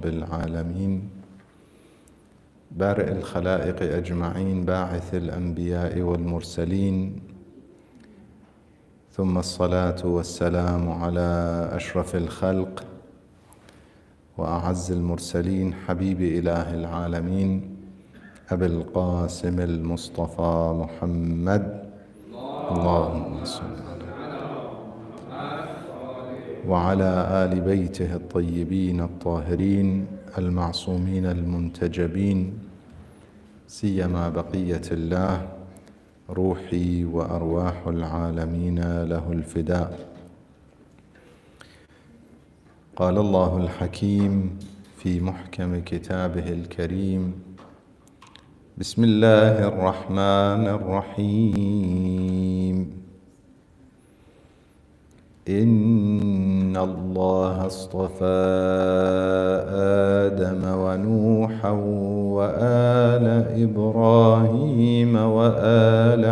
رب العالمين بارئ الخلائق أجمعين باعث الأنبياء والمرسلين ثم الصلاة والسلام على أشرف الخلق وأعز المرسلين حبيب إله العالمين أبي القاسم المصطفى محمد اللهم صل وعلى آل بيته الطيبين الطاهرين المعصومين المنتجبين سيما بقية الله روحي وأرواح العالمين له الفداء. قال الله الحكيم في محكم كتابه الكريم: بسم الله الرحمن الرحيم. إن الله اصطفى آدم ونوحا وآل إبراهيم وآل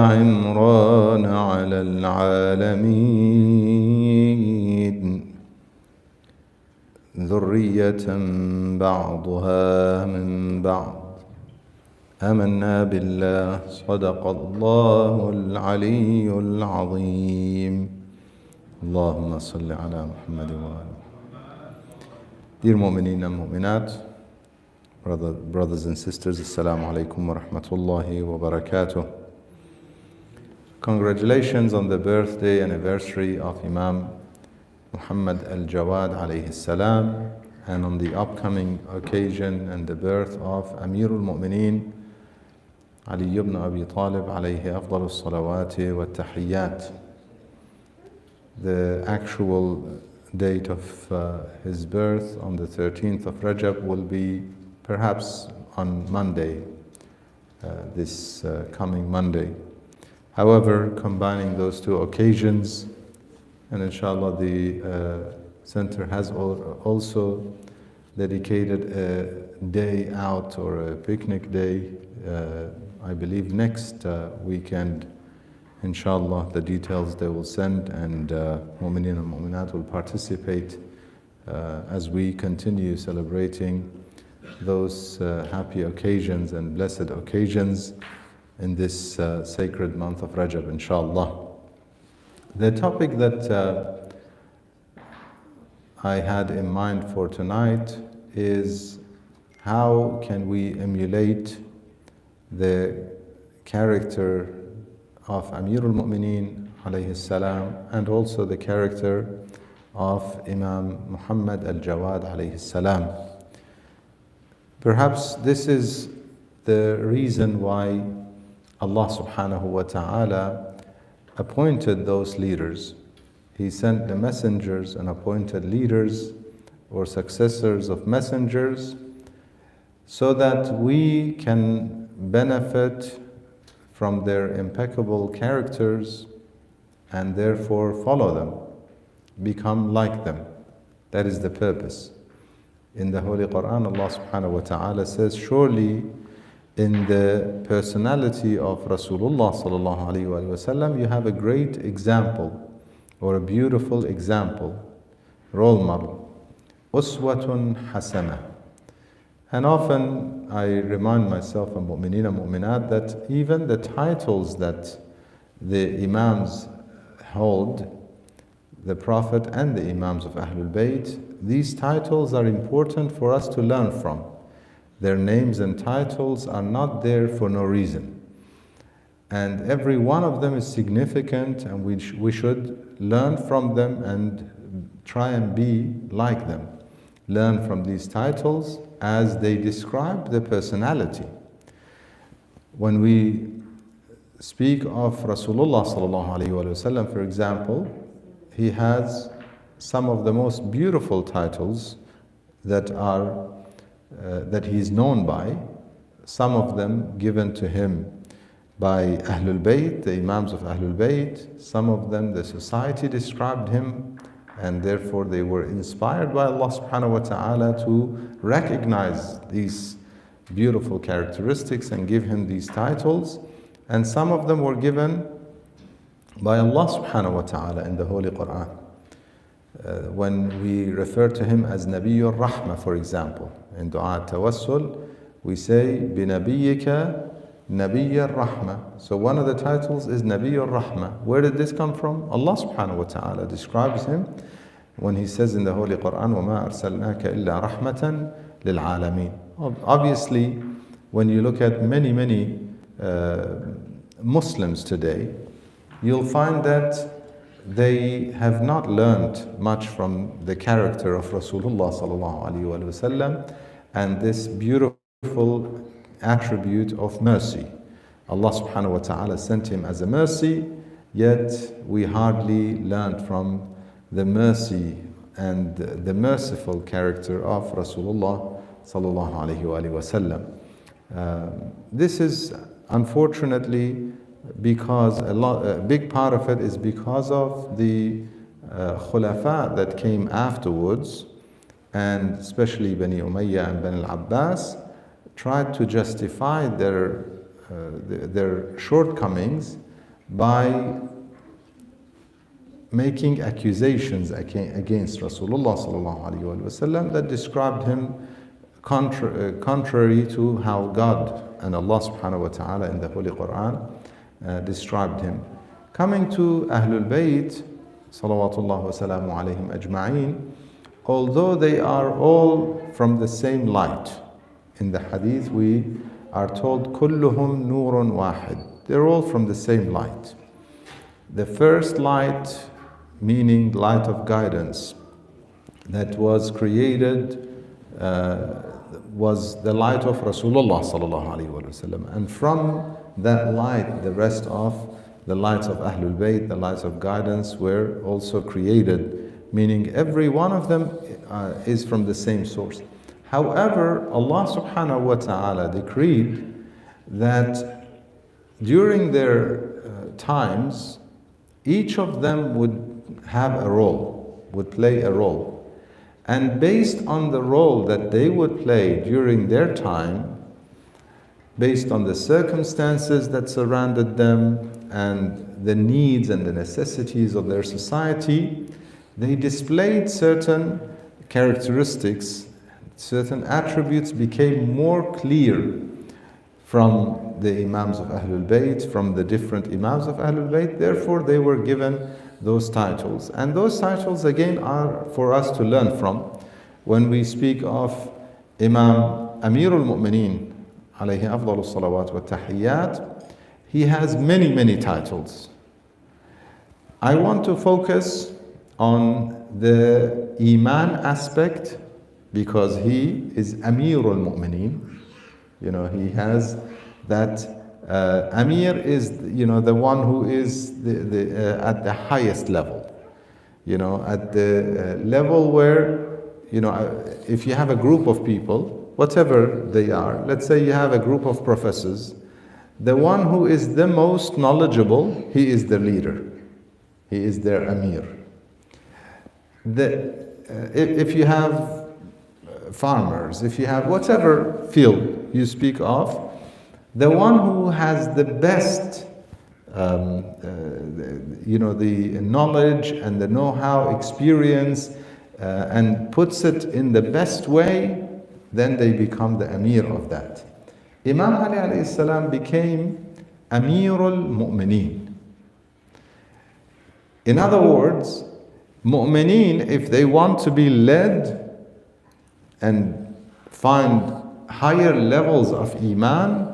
عمران على العالمين ذرية بعضها من بعض آمنا بالله صدق الله العلي العظيم. اللهم صل على محمد وآله. Dear Mu'mineen and Mu'minat, brothers and sisters, Assalamu alaikum wa rahmatullahi wa barakatuh. Congratulations on the birthday anniversary of Imam Muhammad Al-Jawad alayhi salam, and on the upcoming occasion and the birth of Amirul Mu'mineen Ali ibn Abi Talib alayhi afdal as-salawati wa tahiyyat. The actual date of his birth on the 13th of Rajab will be perhaps on Monday, this coming Monday. However, combining those two occasions, and inshallah the center has also dedicated a day out or a picnic day, I believe next weekend, inshallah. The details they will send, and Mu'mineen and Mu'minat will participate as we continue celebrating those happy occasions and blessed occasions in this sacred month of Rajab, inshallah. The topic that I had in mind for tonight is how can we emulate the character of Amirul Mu'mineen alayhi salam, and also the character of Imam Muhammad Al-Jawad alayhi salam. Perhaps this is the reason why Allah subhanahu wa ta'ala appointed those leaders. He sent the messengers and appointed leaders or successors of messengers so that we can benefit from their impeccable characters and therefore follow them, become like them. That is the purpose. In the Holy Quran, Allah subhanahu wa ta'ala says, surely in the personality of Rasulullah sallallahu alayhi wa sallam, you have a great example or a beautiful example, role model, uswatun hasana. And often I remind myself and Mu'mineen and Mu'minat that even the titles that the Imams hold, the Prophet and the Imams of Ahlul Bayt, these titles are important for us to learn from. Their names and titles are not there for no reason. And every one of them is significant, and we should learn from them and try and be like them. Learn from these titles as they describe the personality. When we speak of Rasulullah sallallahu alaihi wasallam, for example, he has some of the most beautiful titles that he is known by. Some of them given to him by Ahlul Bayt, the Imams of Ahlul Bayt. Some of them the society described him, and therefore they were inspired by Allah subhanahu wa ta'ala to recognize these beautiful characteristics and give him these titles. And some of them were given by Allah subhanahu wa ta'ala in the Holy Quran. When we refer to him as Nabiyyur Rahma, for example, in Dua Tawassul, we say, Binabiyyika Nabiyyur Rahma. So one of the titles is Nabiyyur Rahma. Where did this come from? Allah subhanahu wa ta'ala describes him when he says in the Holy Quran, وَمَا أَرْسَلْنَاكَ إِلَّا رَحْمَةً لِلْعَالَمِينَ. Obviously, when you look at many Muslims today, you'll find that they have not learned much from the character of Rasulullah sallallahu alaihi wasallam and this beautiful attribute of mercy. Allah subhanahu wa ta'ala sent him as a mercy, yet we hardly learned from the mercy and the merciful character of Rasulullah sallallahu alaihi wasallam. This is unfortunately because a big part of it is because of the khulafa that came afterwards, and especially Bani Umayyah and Bani al-Abbas tried to justify their shortcomings by making accusations against Rasulullah sallallahu alaihi wasallam that described him contrary to how God and Allah subhanahu wa ta'ala in the Holy Quran described him. Coming to Ahlul Bayt, salawatullah wa salamu alayhim ajma'een, although they are all from the same light, in the hadith we are told, kulluhum nurun wahid. They're all from the same light. The first light, meaning light of guidance, that was created was the light of Rasulullah sallallahu alaihi wasallam, and from that light, the rest of the lights of Ahlul Bayt, the lights of guidance, were also created, meaning every one of them is from the same source. However, Allah subhanahu wa ta'ala decreed that during their times, each of them would have a role, would play a role. And based on the role that they would play during their time, based on the circumstances that surrounded them and the needs and the necessities of their society, they displayed certain characteristics, certain attributes became more clear from the Imams of Ahlul Bayt, from the different Imams of Ahlul Bayt. Therefore, they were given those titles. And those titles, again, are for us to learn from. When we speak of Imam Amirul Mu'mineen, alayhi afdalu salawat wa tahiyyat, he has many titles. I want to focus on the Iman aspect because he is Amirul Mu'mineen. You know, he has that Amir is, you know, the one who is at the highest level. You know, at the level where, you know, if you have a group of people, whatever they are, let's say you have a group of professors, the one who is the most knowledgeable, he is the leader. He is their Amir. If you have farmers, if you have whatever field you speak of, the one who has the best, you know, the knowledge and the know-how, experience, and puts it in the best way, then they become the Amir of that. Imam Ali alayhi salam became Amirul Mu'mineen. In other words, Mu'mineen, if they want to be led and find higher levels of Iman,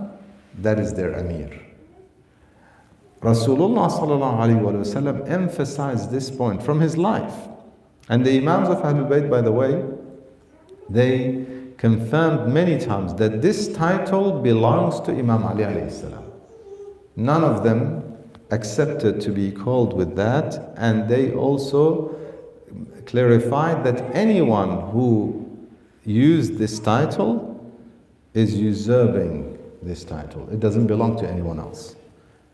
that is their Amir. Rasulullah sallallahu alaihi wasallam emphasized this point from his life. And the Imams of Ahlul Bayt, by the way, they confirmed many times that this title belongs to Imam Ali alayhi salam. None of them accepted to be called with that, and they also clarified that anyone who used this title is usurping this title. It doesn't belong to anyone else.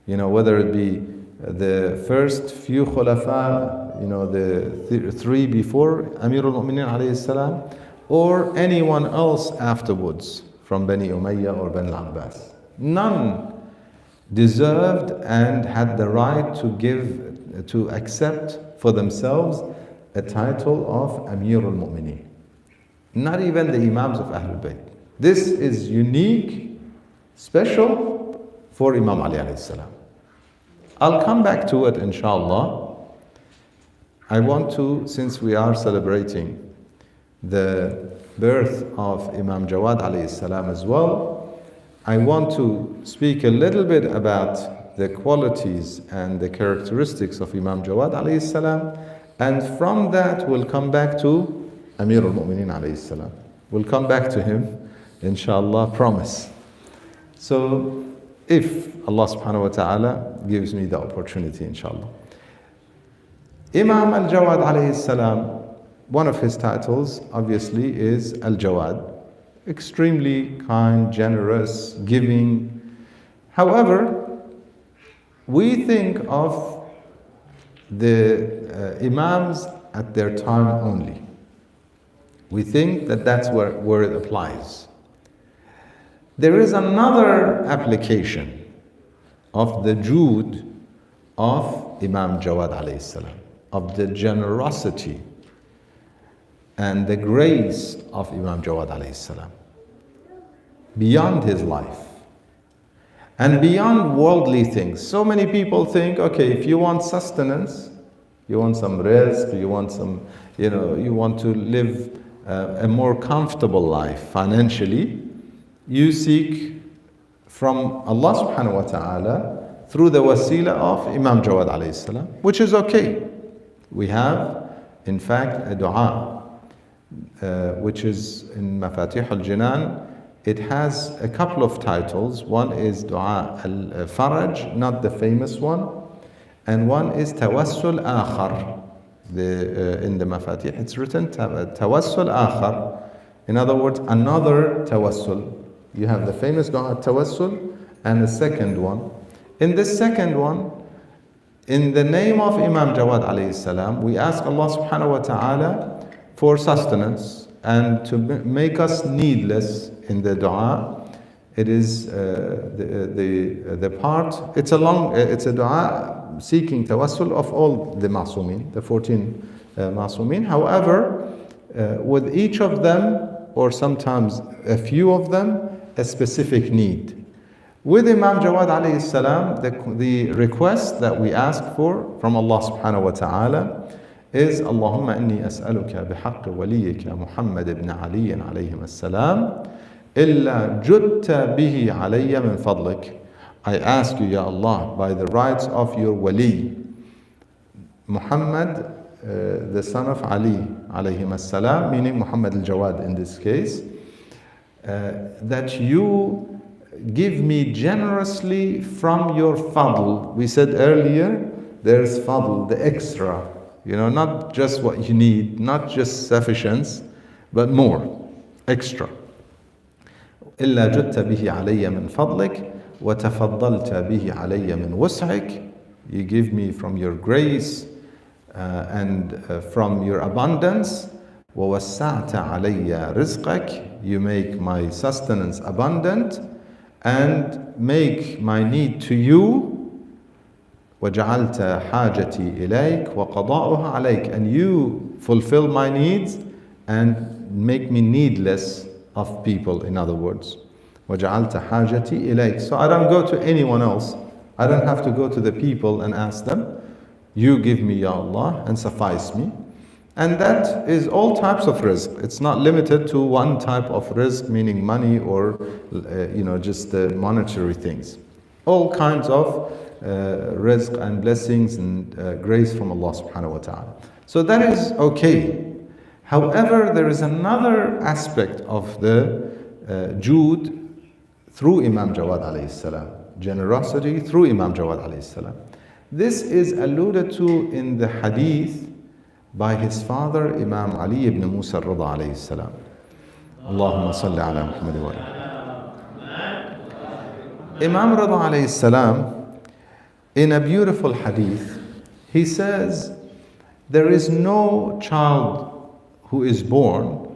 You know, whether it be the first few khulafa, you know, the three before Amirul Mu'mineen alayhi salam, or anyone else afterwards from Bani Umayyah or Bani al-Abbas. None deserved and had the right to accept for themselves a title of Amir al-Mu'mineen. Not even the Imams of Ahlul Bayt. This is unique, special for Imam Ali alayhi salam. I'll come back to it inshallah. I want to, since we are celebrating the birth of Imam Jawad alayhi salam as well, I want to speak a little bit about the qualities and the characteristics of Imam Jawad alayhi salam, and from that we'll come back to Amir al-Mu'mineen alayhi salam. We'll come back to him, inshallah, promise. So, if Allah subhanahu wa ta'ala gives me the opportunity, inshallah. Imam Al-Jawad alayhi salam, one of his titles, obviously, is Al-Jawad. Extremely kind, generous, giving. However, we think of the Imams at their time only. We think that that's where it applies. There is another application of the Jud of Imam Jawad alayhi salam, of the generosity and the grace of Imam Jawad alayhi salam, beyond his life and beyond worldly things. So many people think, okay, if you want sustenance, you want some rizq, you want some, you want to live a more comfortable life financially, you seek from Allah subhanahu wa ta'ala through the wasila of Imam Jawad alayhi salam, which is okay. We have, in fact, a dua, which is in Mafatih al-Jinan. It has a couple of titles. One is Dua al-Faraj, not the famous one, and one is Tawassul Akhar. In the Mafatih, it's written Tawassul Akhar. In other words, another Tawassul. You have the famous Dua Tawassul and the second one. In this second one, in the name of Imam Jawad alayhi salam, we ask Allah subhanahu wa ta'ala for sustenance and to make us needless in the dua. It is the part, it's a dua seeking tawassul of all the ma'sumin, the 14 ma'sumin. However, with each of them, or sometimes a few of them, a specific need. With Imam Jawad alayhi salam, the request that we ask for from Allah subhanahu wa ta'ala is Allahumma inni as'aluka bihaqqi waliyika Muhammad ibn Ali alayhim as-salam illa jutta bihi alayya min fadlik. I ask you, Ya Allah, by the rights of your wali, Muhammad, the son of Ali alayhim as-salam, meaning Muhammad al-Jawad in this case, that you give me generously from your fadl. We said earlier, there's fadl, the extra, not just what you need, not just sufficiency, but more, extra. إلا جدت به علي من فضلك وتفضلت به علي من وسعك. You give me from your grace and from your abundance. ووسعت علي رزقك. You make my sustenance abundant and make my need to you. وجعلت حاجتي إليك وقضاؤها عليك. And you fulfill my needs and make me needless of people, in other words. وَجَعَلْتَ حَاجَتِي إِلَيْكَ. So I don't go to anyone else. I don't have to go to the people and ask them. You give me, Ya Allah, and suffice me. And that is all types of rizq. It's not limited to one type of rizq, meaning money or just the monetary things. All kinds of rizq and blessings and grace from Allah subhanahu wa ta'ala. So that is okay. However, there is another aspect of the Jud through Imam Jawad alayhi salam, generosity through Imam Jawad alayhi salam. This is alluded to in the hadith by his father, Imam Ali ibn Musa al-Rida alayhi salam. Allahumma salli ala Muhammad wa ala. Imam Rida alayhi salam, in a beautiful hadith, he says, there is no child who is born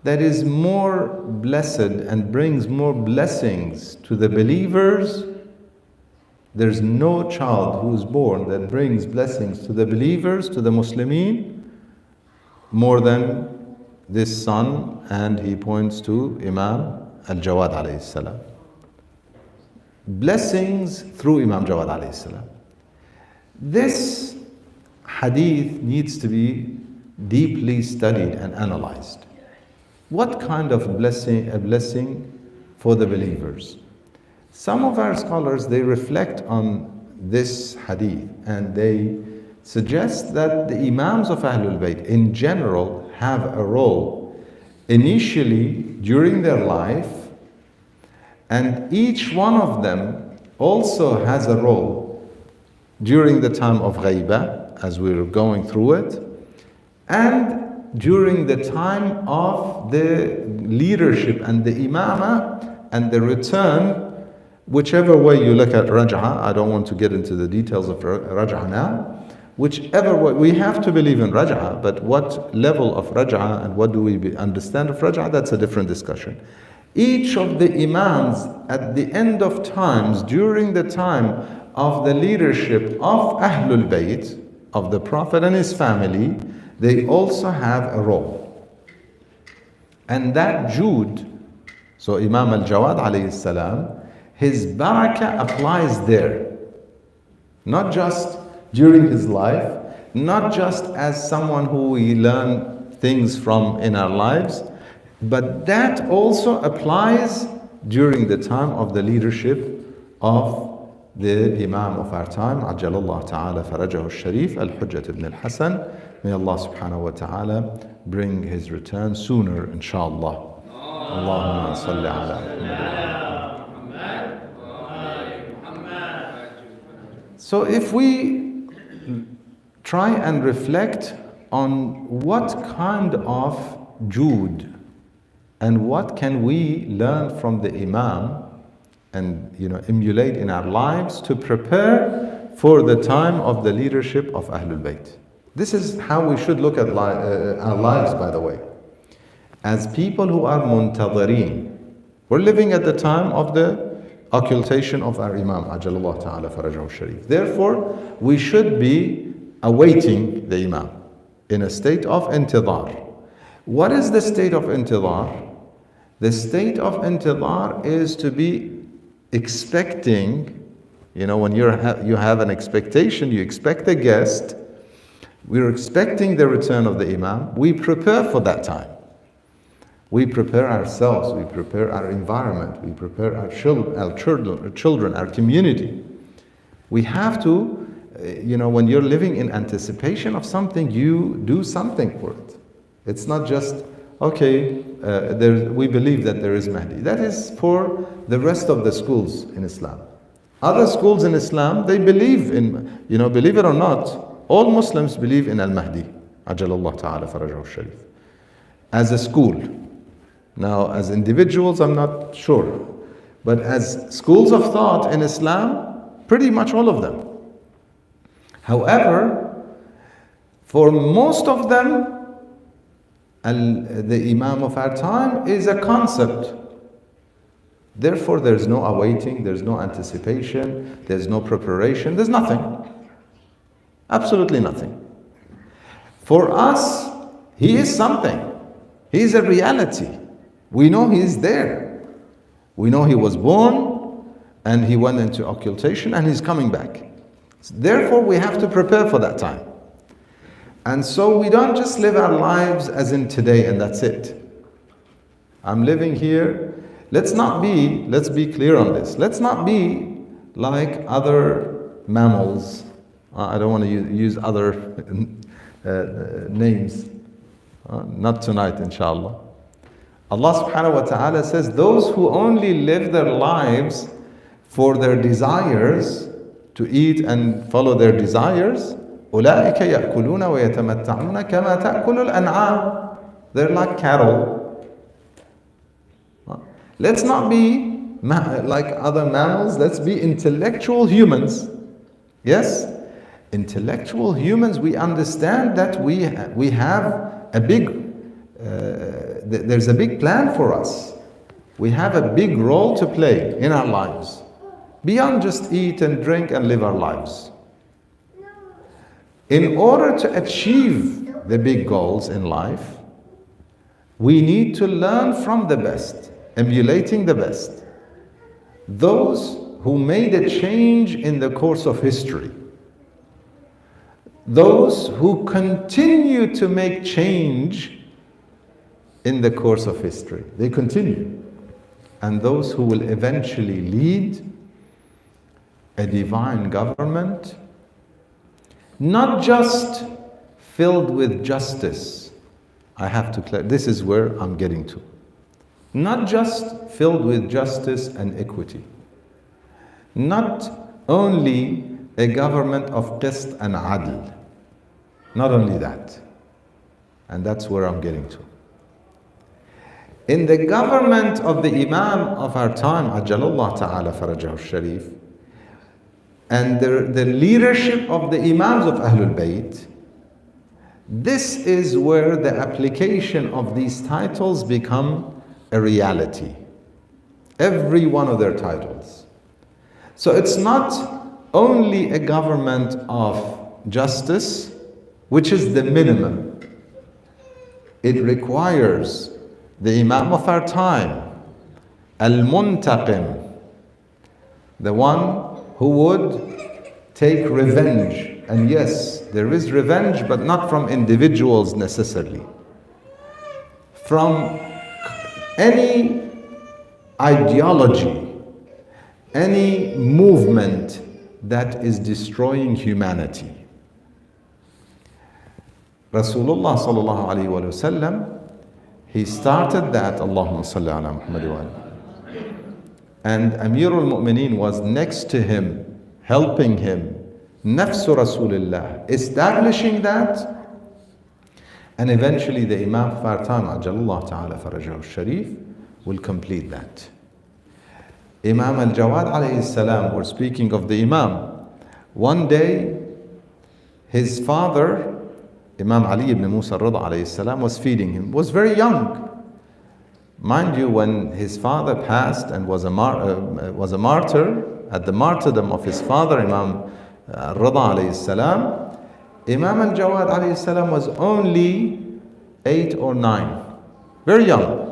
that is more blessed and brings more blessings to the believers There's no child who's born that brings blessings to the believers, to the Muslimin, more than this son, and he points to Imam Al-Jawad alayhi salam. Blessings through Imam Jawad alayhi salam. This hadith needs to be deeply studied and analyzed. What kind of blessing, a blessing for the believers? Some of our scholars, they reflect on this hadith and they suggest that the Imams of Ahlul Bayt in general have a role initially during their life, and each one of them also has a role during the time of ghaibah, as we're going through it, and during the time of the leadership and the imamah and the return, whichever way you look at raj'ah. I don't want to get into the details of raj'ah now. Whichever way, we have to believe in raj'ah, but what level of raj'ah and what do we understand of raj'ah, that's a different discussion. Each of the imams at the end of times, during the time of the leadership of Ahlul Bayt, of the Prophet and his family, they also have a role. And that Jude, so Imam Al-Jawad alayhi salam, his barakah applies there. Not just during his life, not just as someone who we learn things from in our lives, but that also applies during the time of the leadership of the Imam of our time, Ajjalallahu ta'ala farajahu al-Sharif, Al-Hujjat ibn al-Hasan. May Allah subhanahu wa ta'ala bring his return sooner, inshallah. Allahumma salli ala Muhammad. So if we try and reflect on what kind of Jude and what can we learn from the Imam and emulate in our lives to prepare for the time of the leadership of Ahlul Bayt. This is how we should look at our lives, by the way. As people who are muntadhareen. We're living at the time of the occultation of our Imam, Ajjalallahu ta'ala farajahu al-Sharif. Therefore, we should be awaiting the Imam in a state of intidhar. What is the state of intidhar? The state of intidhar is to be expecting, when you have an expectation, you expect a guest. We're expecting the return of the Imam. We prepare for that time. We prepare ourselves, we prepare our environment, we prepare our children, our community. We have to, when you're living in anticipation of something, you do something for it. It's not just, okay, we believe that there is Mahdi. That is for the rest of the schools in Islam. Other schools in Islam, they believe in, believe it or not, all Muslims believe in Al-Mahdi, Ajjalallahu ta'ala farajahu al-Sharif, as a school. Now, as individuals, I'm not sure. But as schools of thought in Islam, pretty much all of them. However, for most of them, the Imam of our time is a concept. Therefore, there's no awaiting, there's no anticipation, there's no preparation, there's nothing. Absolutely nothing. For us, he is something. He is a reality. We know he is there. We know he was born and he went into occultation and he's coming back. Therefore, we have to prepare for that time. And so we don't just live our lives as in today and that's it. I'm living here. Let's be clear on this. Let's not be like other mammals. I don't want to use other names. Not tonight, inshallah. Allah subhanahu wa ta'ala says, those who only live their lives for their desires, to eat and follow their desires, أُولَٰئِكَ يَأْكُلُونَ وَيَتَمَتَّعُونَ كَمَا تَأْكُلُ الْأَنْعَامُ. They're like cattle. Let's not be like other mammals. Let's be intellectual humans. Yes? Intellectual humans, we understand that we have a big, there's a big plan for us. We have a big role to play in our lives. beyond just eat and drink and live our lives. In order to achieve the big goals in life, we need to learn from the best, emulating the best. Those who made a change in the course of history. Those who continue to make change in the course of history. They continue. And those who will eventually lead a divine government, not just filled with justice. I have to clarify, this is where I'm getting to. Not just filled with justice and equity. Not only a government of qist and adl. Not only that. And that's where I'm getting to. In the government of the Imam of our time, Ajalallah Ta'ala Farajahu Sharif, and the leadership of the Imams of Ahlul Bayt, this is where the application of these titles become a reality. Every one of their titles. So it's not only a government of justice, which is the minimum. It requires the Imam of our time, Al-Muntaqim, the one who would take revenge. And yes, there is revenge, but not from individuals necessarily. From any ideology, any movement that is destroying humanity. Rasulullah sallallahu alayhi wa sallam, he started that, Allahumma salli ala Muhammad wa ala. And Amirul Mu'mineen was next to him, helping him, Nafsu Rasulullah, establishing that. And eventually the Imam of our time, Ajalullah Ta'ala Farajahu Sharif, will complete that. Imam Al-Jawad alayhi salam, we're speaking of the Imam. One day, his father, Imam Ali ibn Musa al-Rida alayhi salam, was feeding him, was very young. Mind you, when his father passed and was a martyr, at the martyrdom of his father, Imam al-Rida alayhi salam, Imam Al-Jawad alayhi salam was only 8 or 9, very young.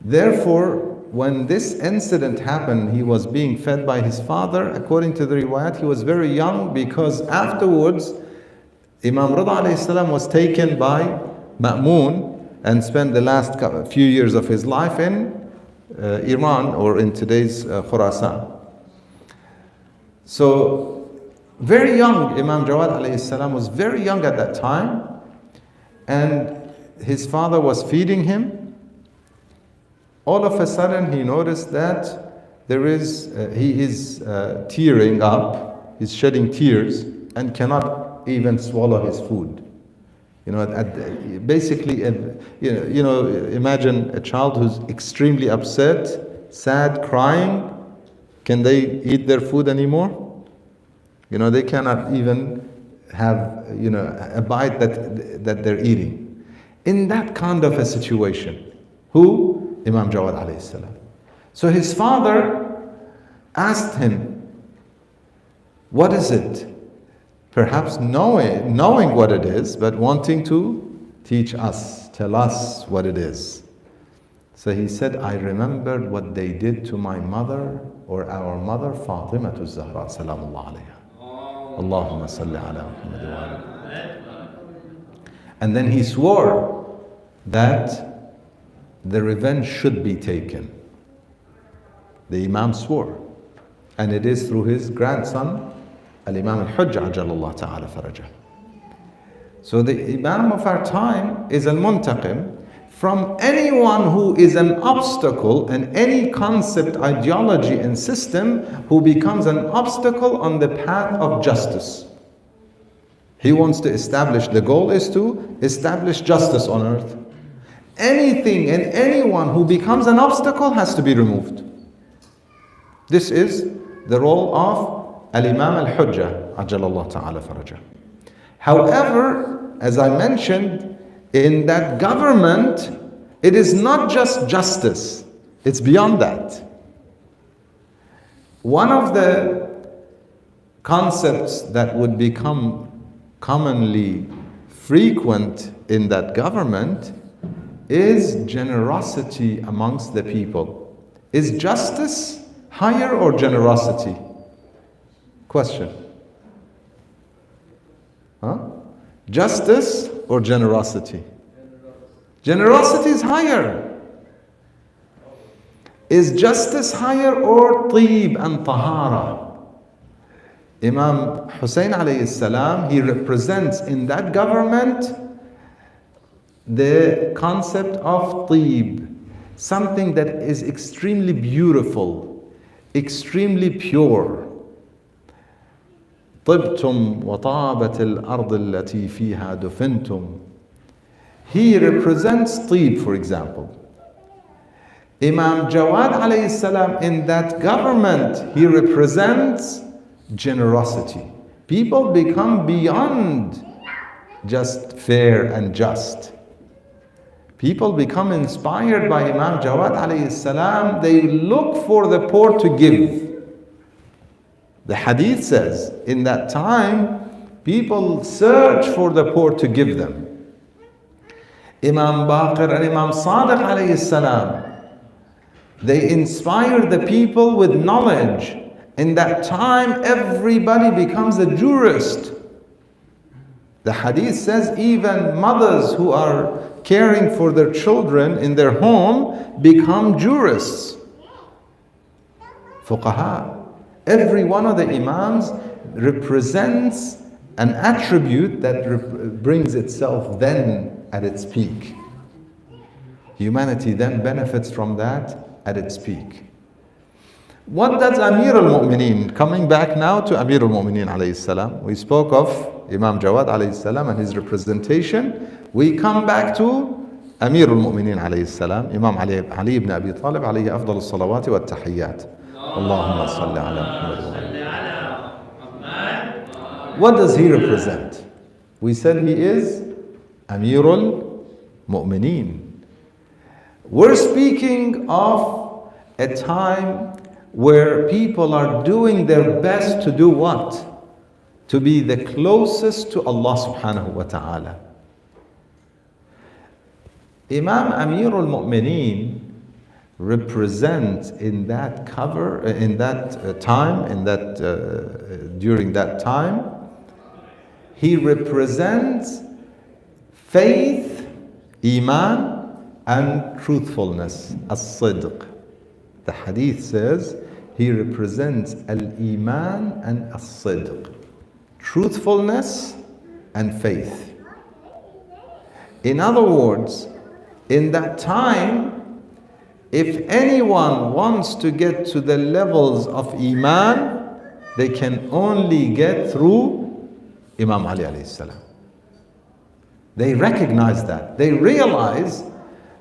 Therefore, when this incident happened, he was being fed by his father. According to the riwayat, he was very young because afterwards, Imam Rida alayhi salam was taken by Ma'mun and spent the last few years of his life in Iran, or in today's Khurasan. So, very young, Imam Jawad alayhi salam was very young at that time, and his father was feeding him. All of a sudden he noticed that he is tearing up, he's shedding tears and cannot even swallow his food. Basically, imagine a child who's extremely upset, sad, crying. Can they eat their food anymore? They cannot even have, a bite that they're eating. In that kind of a situation, who? Imam Jawad alayhi salam. So his father asked him, what is it? Perhaps knowing what it is, but wanting to teach us, tell us what it is. So he said, I remembered what they did to my mother, or our mother, Fatima Zahra, salamullah alayha. Allahumma salli ala Muhammad wa ala. And then he swore that the revenge should be taken. The Imam swore. And it is through his grandson, Al-Imam Al-Hujjah, Ajalallah Ta'ala Farajah. So the Imam of our time is Al-Muntaqim from anyone who is an obstacle and any concept, ideology and system who becomes an obstacle on the path of justice. He wants to establish, the goal is to establish justice on earth. Anything and anyone who becomes an obstacle has to be removed. This is the role of Al-Imam Al-Hujjah, Ajalallah Ta'ala Farajah. However, as I mentioned, in that government, it is not just justice. It's beyond that. One of the concepts that would become commonly frequent in that government is generosity amongst the people. Is justice higher or generosity? Question. Huh? Justice or generosity? Generosity is higher. Is justice higher or طيب and tahara? Imam Hussein alayhi salam, he represents in that government the concept of طيب, something that is extremely beautiful, extremely pure. طبتم وطابت الأرض التي فيها دفنتم. He represents طيب, for example. Imam Jawad alayhi salam, in that government, he represents generosity. People become beyond just fair and just. People become inspired by Imam Jawad alayhi salam. They look for the poor to give. The hadith says, in that time, people search for the poor to give them. Imam Baqir and Imam Sadiq alayhi salam, they inspire the people with knowledge. In that time, everybody becomes a jurist. The hadith says even mothers who are caring for their children in their home become jurists. Fuqaha. Every one of the imams represents an attribute that brings itself then at its peak. Humanity then benefits from that at its peak. What does Amir al-Mu'mineen, coming back now to Amir al-Mu'mineen alayhi salam, we spoke of Imam Jawad alayhi salam and his representation. We come back to Amir al-Mu'mineen alayhi salam, Imam Ali ibn Abi Talib alayhi afdal al-salawati wa tahiyyat. Allahumma salli ala Muhammad. What does he represent? We said he is Amir al-Mu'mineen. We're speaking of a time where people are doing their best to do what? To be the closest to Allah subhanahu wa ta'ala. Imam Amir al-Mu'mineen represents in that during that time, he represents faith, iman, and truthfulness, as-sidq. The hadith says he represents al-iman and as-sidq, truthfulness and faith. In other words, in that time, if anyone wants to get to the levels of iman, they can only get through Imam Ali alayhi salam. They recognize that. They realize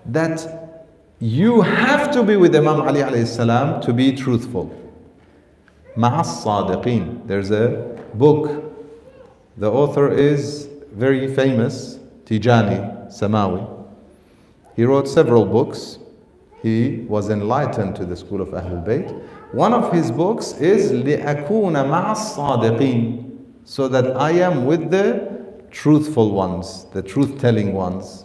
that you have to be with Imam Ali alayhi salam to be truthful. Ma'as Sadiqeen. There's a book. The author is very famous, Tijani Samawi. He wrote several books. He was enlightened to the school of Ahlul Bayt. One of his books is لِأَكُونَ مَعَ الصَّادِقِينَ, so that I am with the truthful ones, the truth-telling ones.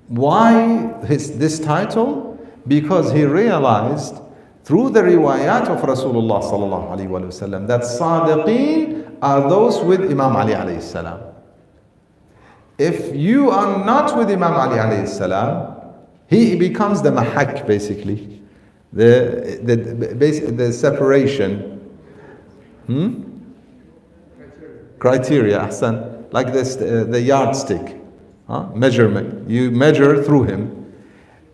Why this title? Because he realized through the riwayat of Rasulullah sallallahu alaihi wasallam that Sadiqeen are those with Imam Ali alayhi salam. If you are not with Imam Ali alayhi salam, he becomes the mahak, basically, the separation. Criteria, ahsan, like this, the yardstick, measurement. You measure through him.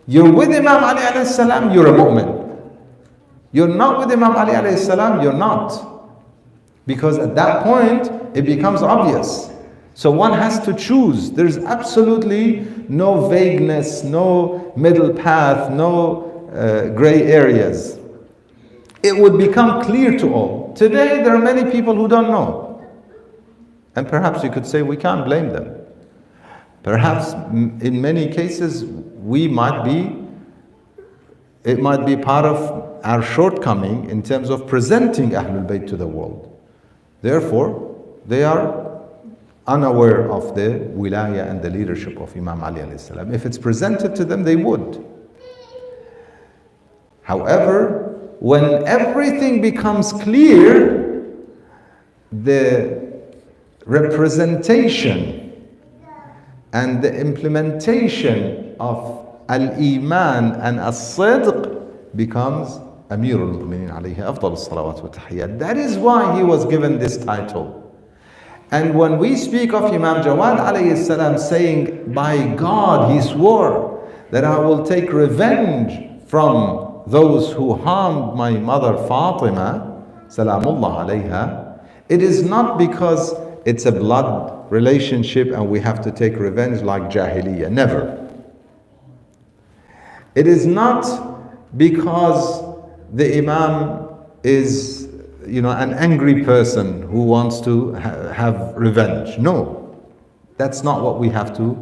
You're with Imam Ali alayhi salam, you're a mu'min. You're not with Imam Ali alayhi salam, you're not. Because at that point, it becomes obvious. So one has to choose. There's absolutely no vagueness, no middle path, no gray areas. It would become clear to all. Today, there are many people who don't know. And perhaps you could say we can't blame them. Perhaps in many cases, we might be It might be part of our shortcoming in terms of presenting Ahlul Bayt to the world. Therefore, they are unaware of the wilaya and the leadership of Imam Ali alayhi salam. If it's presented to them, they would. However, when everything becomes clear, the representation and the implementation of Al-Iman and As-Sidq becomes Amirul Mu'mineen alayhi afdal as-salawat wa tahiyyat. That is why he was given this title. And when we speak of Imam Jawad alayhi salam saying, by God, he swore that I will take revenge from those who harmed my mother Fatima, salamullah alayha, it is not because it's a blood relationship and we have to take revenge like Jahiliyyah. Never. It is not because the Imam is, an angry person who wants to have revenge. No, that's not what we have to,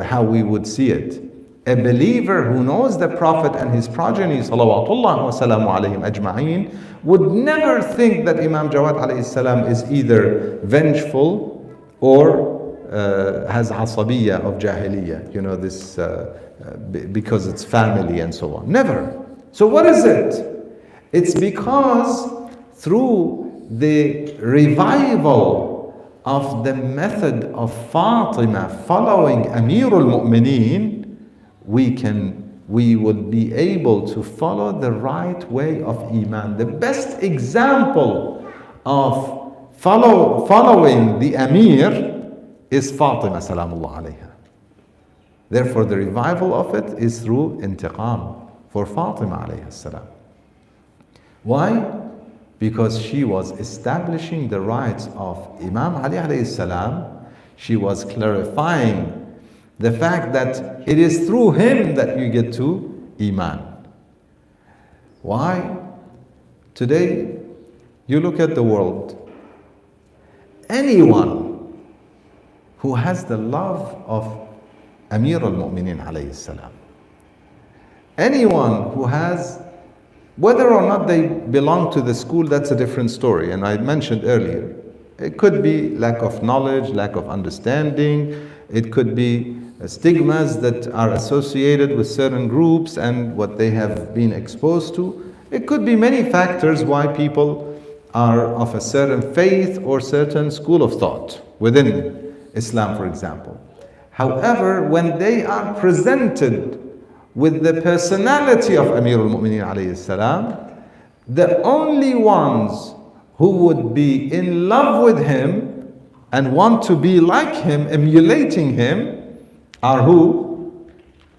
how we would see it. A believer who knows the Prophet and his progeny, salawatullah wa salamu alayhim ajma'een, would never think that Imam Jawad alayhi salam is either vengeful or has asabiyya of jahiliyyah, this because it's family and so on. Never. So what is it? It's because through the revival of the method of Fatima following Amirul Mu'mineen, we would be able to follow the right way of Iman. The best example of following the Amir is Fatima salamullah alayha. Therefore, the revival of it is through intiqam for Fatima alayhi salam. Why? Because she was establishing the rights of Imam Ali alayhi salam. She was clarifying the fact that it is through him that you get to Iman. Why? Today, you look at the world. Anyone who has the love of Amir al-Mu'mineen alayhi salam, anyone who has, whether or not they belong to the school, that's a different story. And I mentioned earlier, it could be lack of knowledge, lack of understanding. It could be stigmas that are associated with certain groups and what they have been exposed to. It could be many factors why people are of a certain faith or certain school of thought within Islam, for example. However, when they are presented with the personality of Amirul Mu'mineen alayhi salam, the only ones who would be in love with him and want to be like him, emulating him, are who?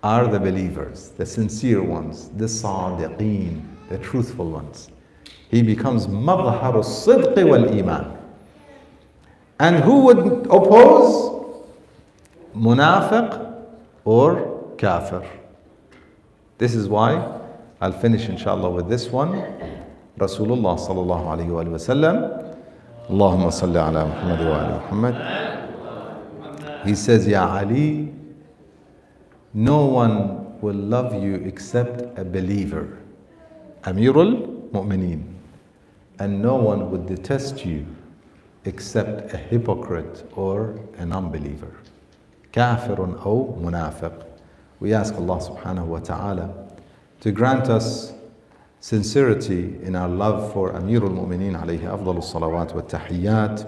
Are the believers, the sincere ones, the sadiqeen, the truthful ones. He becomes madhhar as-sidq wal-iman. And who would oppose? Munafiq or kafir. This is why I'll finish inshallah with this one. Rasulullah sallallahu alayhi wa sallam, Allahumma salli ala Muhammad wa ala Muhammad. He says, Ya Ali, no one will love you except a believer, Amirul Mu'mineen. And no one would detest you except a hypocrite or a non-believer. Kafirun aw munafiq. We ask Allah subhanahu wa ta'ala to grant us sincerity in our love for Amirul Mu'mineen alayhi afdalus salawat wa tahiyyat,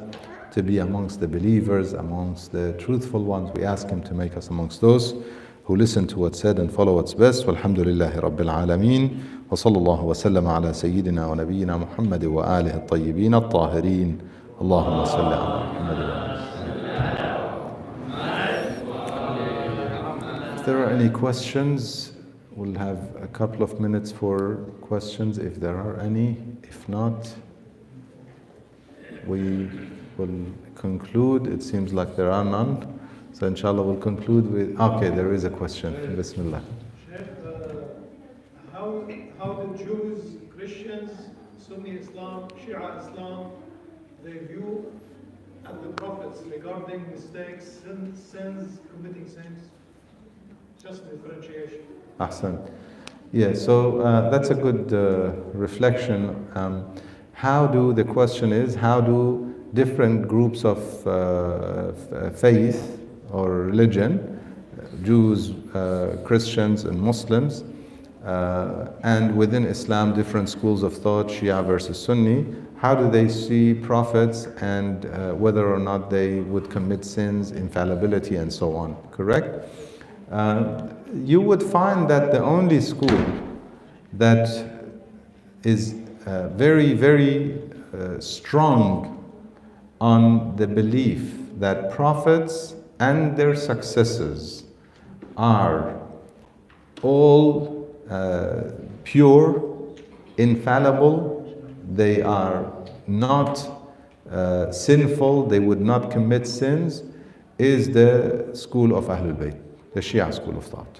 to be amongst the believers, amongst the truthful ones. We ask Him to make us amongst those who listen to what's said and follow what's best. Walhamdulillahi Rabbil Alameen. Wa sallallahu wa sallam ala Sayyidina wa Nabiyyina Muhammad wa alihi at-tayyibin at-tahirin. Allahumma salli ala Muhammad wa alihi. If there are any questions, we'll have a couple of minutes for questions if there are any. If not, we will conclude. It seems like there are none. So inshallah we'll conclude with, okay, there is a question. Bismillah. Shaikh, how the Jews, Christians, Sunni Islam, Shia Islam, they view the prophets regarding mistakes, sins, committing sins? Just differentiation. Ahsan. Yeah, so that's a good reflection. The question is, how do different groups of faith or religion, Jews, Christians, and Muslims, and within Islam, different schools of thought, Shia versus Sunni, how do they see prophets and whether or not they would commit sins, infallibility, and so on, correct? You would find that the only school that is very, very strong on the belief that prophets and their successors are all pure, infallible, they are not sinful, they would not commit sins, is the school of Ahlul Bayt, the Shia school of thought.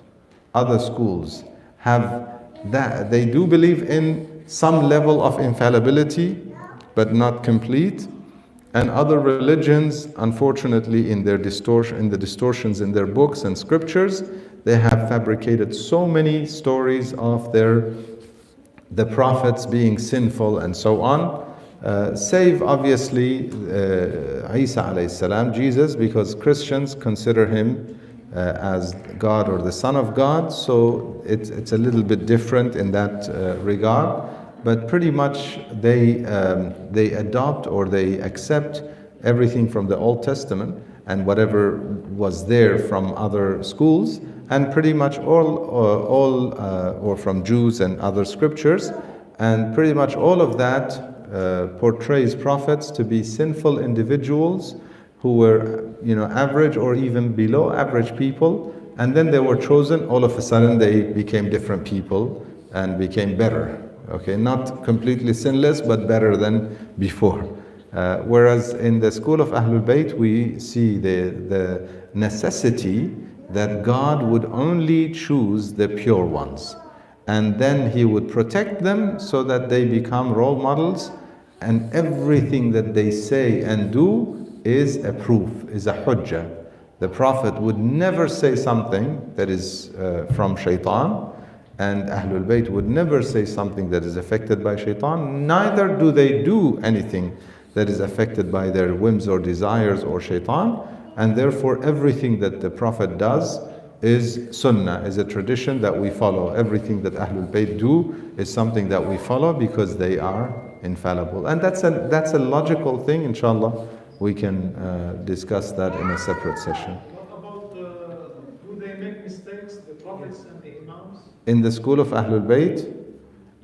Other schools have that, they do believe in some level of infallibility, but not complete. And other religions, unfortunately, in the distortions in their books and scriptures, they have fabricated so many stories of the prophets being sinful and so on. Save obviously Isa alayhi salam, Jesus, because Christians consider him as God or the Son of God, so it's a little bit different in that regard. But pretty much they adopt or they accept everything from the Old Testament and whatever was there from other schools, and pretty much or from Jews and other scriptures, and pretty much all of that portrays prophets to be sinful individuals who were, average or even below average people, and then they were chosen. All of a sudden, they became different people and became better. Okay, not completely sinless, but better than before. Whereas in the school of Ahlul Bayt, we see the necessity that God would only choose the pure ones, and then He would protect them so that they become role models, and everything that they say and do is a proof, is a hujjah. The Prophet would never say something that is from shaitan, and Ahlul Bayt would never say something that is affected by shaitan, neither do they do anything that is affected by their whims or desires or shaitan, and therefore everything that the Prophet does is sunnah, is a tradition that we follow. Everything that Ahlul Bayt do is something that we follow because they are infallible. And that's a logical thing, inshallah. We can discuss that in a separate session. What about, do they make mistakes, the prophets and the imams? In the school of Ahlul Bayt,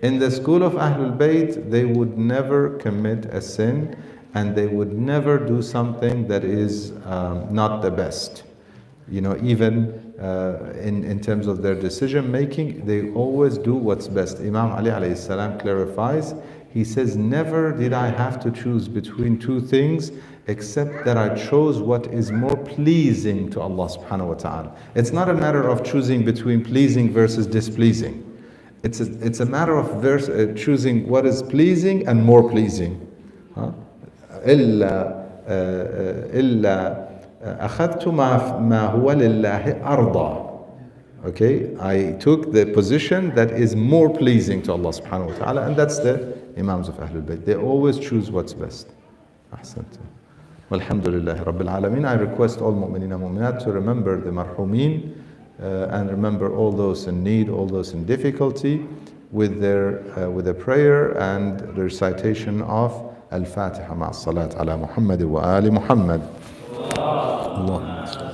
in the school of Ahlul Bayt, they would never commit a sin, and they would never do something that is not the best. Even in terms of their decision making, they always do what's best. Imam Ali alayhi salam clarifies, he says, never did I have to choose between two things except that I chose what is more pleasing to Allah subhanahu wa ta'ala. It's not a matter of choosing between pleasing versus displeasing. It's a matter of choosing what is pleasing and more pleasing. إلا أخذت ما هو لله أرضى. Okay, I took the position that is more pleasing to Allah subhanahu wa ta'ala, and that's the Imams of Ahlul Bayt. They always choose what's best. أحسنت. Walhamdulillah Rabbil Alameen. I request all mu'mineen and mu'minat to remember the marhumin and remember all those in need, all those in difficulty, with a prayer and the recitation of Al-Fatiha ma'a salat ala Muhammad wa ali Muhammad. Allahumma